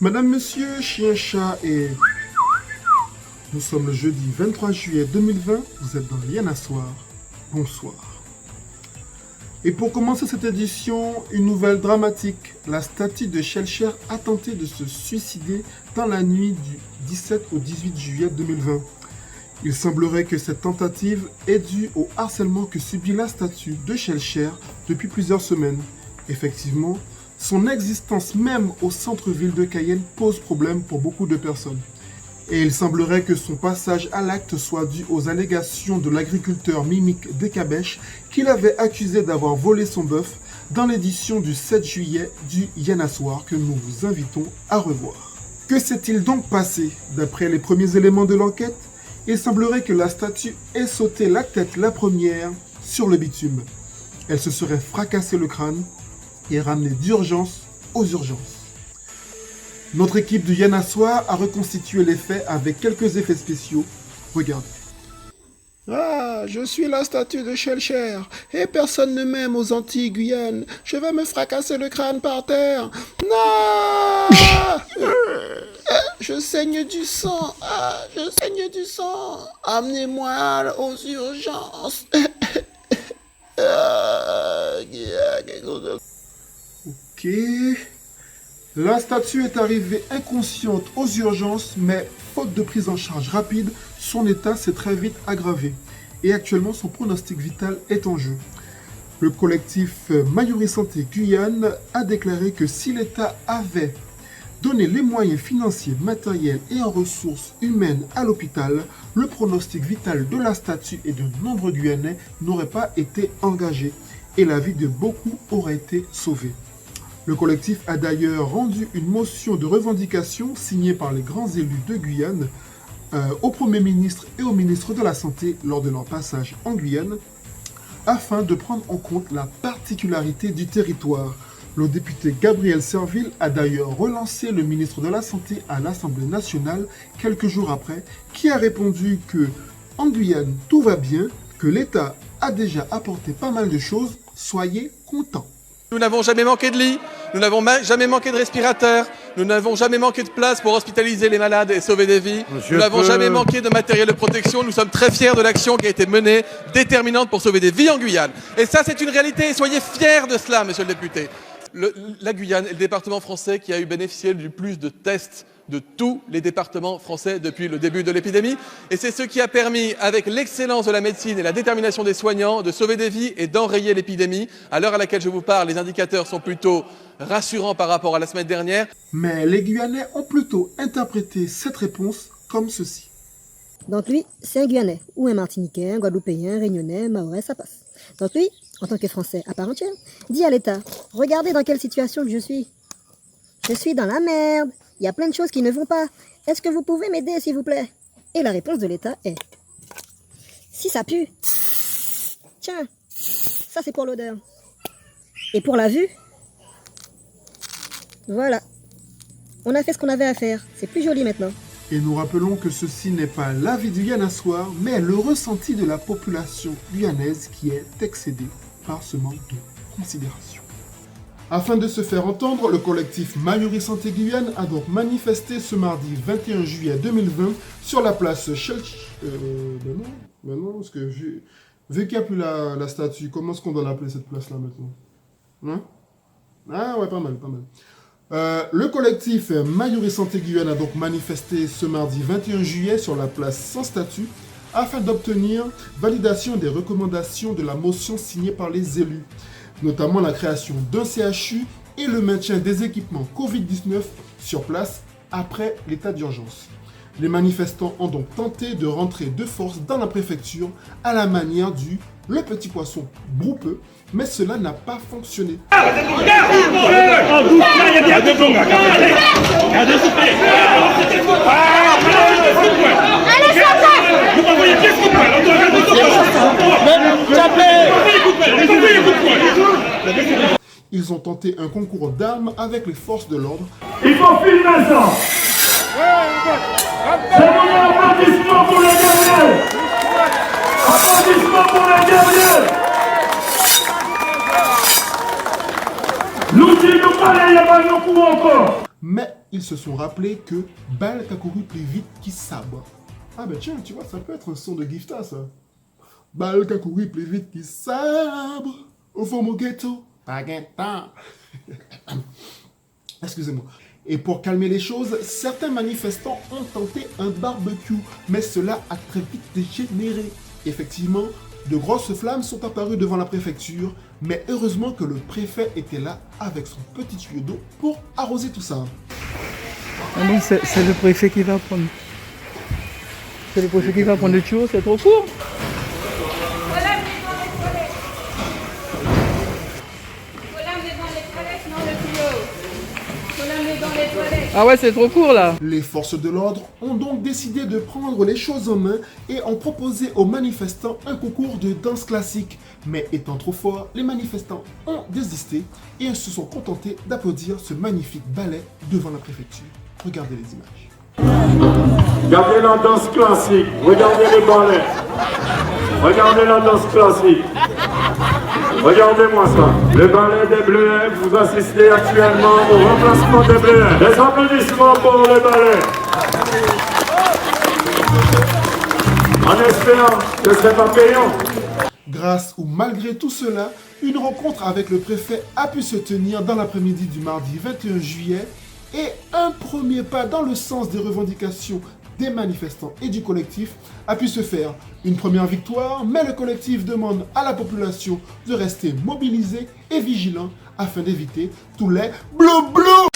Madame, monsieur, chien, chat et... Nous sommes le jeudi 23 juillet 2020, vous êtes dans Rien à Soir. Bonsoir. Et pour commencer cette édition, une nouvelle dramatique. La statue de Schellcher a tenté de se suicider dans la nuit du 17 au 18 juillet 2020. Il semblerait que cette tentative est due au harcèlement que subit la statue de Schellcher depuis plusieurs semaines. Effectivement, son existence même au centre-ville de Cayenne pose problème pour beaucoup de personnes. Et il semblerait que son passage à l'acte soit dû aux allégations de l'agriculteur Mimic Dekabèche qu'il avait accusé d'avoir volé son bœuf dans l'édition du 7 juillet du Yen à Soir que nous vous invitons à revoir. Que s'est-il donc passé? D'après les premiers éléments de l'enquête, il semblerait que la statue ait sauté la tête la première sur le bitume. Elle se serait fracassé le crâne et ramenée d'urgence aux urgences. Notre équipe du Yen à Soir a reconstitué les faits avec quelques effets spéciaux. Regardez. Ah, je suis la statue de Schellcher et personne ne m'aime aux Antilles Guyane. Je vais me fracasser le crâne par terre. Non. Je saigne du sang. Je saigne du sang. Amenez-moi aux urgences. Ok. La statue est arrivée inconsciente aux urgences, mais faute de prise en charge rapide, son état s'est très vite aggravé. Et actuellement, son pronostic vital est en jeu. Le collectif Mayuri Santé Guyane a déclaré que si l'État avait donné les moyens financiers, matériels et en ressources humaines à l'hôpital, le pronostic vital de la statue et de nombreux Guyanais n'aurait pas été engagé et la vie de beaucoup aurait été sauvée. Le collectif a d'ailleurs rendu une motion de revendication signée par les grands élus de Guyane au Premier ministre et au ministre de la Santé lors de leur passage en Guyane, afin de prendre en compte la particularité du territoire. Le député Gabriel Serville a d'ailleurs relancé le ministre de la Santé à l'Assemblée nationale quelques jours après, qui a répondu que en Guyane tout va bien, que l'État a déjà apporté pas mal de choses, soyez contents. Nous n'avons jamais manqué de lits, nous n'avons jamais manqué de respirateurs, nous n'avons jamais manqué de place pour hospitaliser les malades et sauver des vies. Nous n'avons jamais manqué de matériel de protection. Nous sommes très fiers de l'action qui a été menée, déterminante pour sauver des vies en Guyane. Et ça, c'est une réalité. Soyez fiers de cela, monsieur le député. La Guyane est le département français qui a eu bénéficié du plus de tests de tous les départements français depuis le début de l'épidémie. Et c'est ce qui a permis, avec l'excellence de la médecine et la détermination des soignants, de sauver des vies et d'enrayer l'épidémie. À l'heure à laquelle je vous parle, les indicateurs sont plutôt rassurants par rapport à la semaine dernière. Mais les Guyanais ont plutôt interprété cette réponse comme ceci. Donc lui, c'est un Guyanais, ou un Martiniquais, un Guadeloupéen, un Réunionnais, Mahorais, ça passe. Donc lui, en tant que Français à part entière, dit à l'État, regardez dans quelle situation je suis. Je suis dans la merde. Il y a plein de choses qui ne vont pas. Est-ce que vous pouvez m'aider, s'il vous plaît? Et la réponse de l'État est... Si ça pue, tiens, ça c'est pour l'odeur. Et pour la vue, voilà. On a fait ce qu'on avait à faire. C'est plus joli maintenant. Et nous rappelons que ceci n'est pas l'avis du Yen à Soir, mais le ressenti de la population guyanaise qui est excédée par ce manque de considération. Afin de se faire entendre, le collectif Mayuri Santé Guyane a donc manifesté ce mardi 21 juillet 2020 sur la place Schellcher. Non, parce que vu qu'il n'y a plus la statue, comment est-ce qu'on doit l'appeler cette place-là maintenant? Hein? Ah ouais, pas mal. Le collectif Mayuri Santé Guyane a donc manifesté ce mardi 21 juillet sur la place sans statut afin d'obtenir validation des recommandations de la motion signée par les élus, notamment la création d'un CHU et le maintien des équipements Covid-19 sur place après l'état d'urgence. Les manifestants ont donc tenté de rentrer de force dans la préfecture à la manière du Le Petit Poisson Broupeux, mais cela n'a pas fonctionné. Ils ont tenté un concours d'armes avec les forces de l'ordre. Il faut filmer ça. C'est mon applaudissement pour les guerriers. Applaudissements pour les guerriers. balai, il n'y a pas de coup encore. Mais ils se sont rappelés que balle qui a couru plus vite qu'il sabre. Ah ben tiens, tu vois, ça peut être un son de Gifta, ça. Balle qui a couru plus vite qu'il sabre. Au fond, mon ghetto. Pas gain de temps. Excusez-moi. Et pour calmer les choses, certains manifestants ont tenté un barbecue, mais cela a très vite dégénéré. Effectivement, de grosses flammes sont apparues devant la préfecture, mais heureusement que le préfet était là avec son petit tuyau d'eau pour arroser tout ça. Ah non, c'est le préfet qui va prendre. C'est le préfet qui va prendre le tuyau, c'est trop court. Ah ouais, c'est trop court là. Les forces de l'ordre ont donc décidé de prendre les choses en main et ont proposé aux manifestants un concours de danse classique. Mais étant trop forts, les manifestants ont désisté et se sont contentés d'applaudir ce magnifique ballet devant la préfecture. Regardez les images. Regardez la danse classique, regardez le ballet. Regardez la danse classique. Regardez-moi ça. Le ballet des Bleuets, vous assistez actuellement au remplacement des Bleuets. Des applaudissements pour le ballet. En espérant que ce n'est pas payant. Grâce ou malgré tout cela, une rencontre avec le préfet a pu se tenir dans l'après-midi du mardi 21 juillet et un premier pas dans le sens des revendications des manifestants et du collectif a pu se faire. Une première victoire, mais le collectif demande à la population de rester mobilisée et vigilant afin d'éviter tous les blou-blou.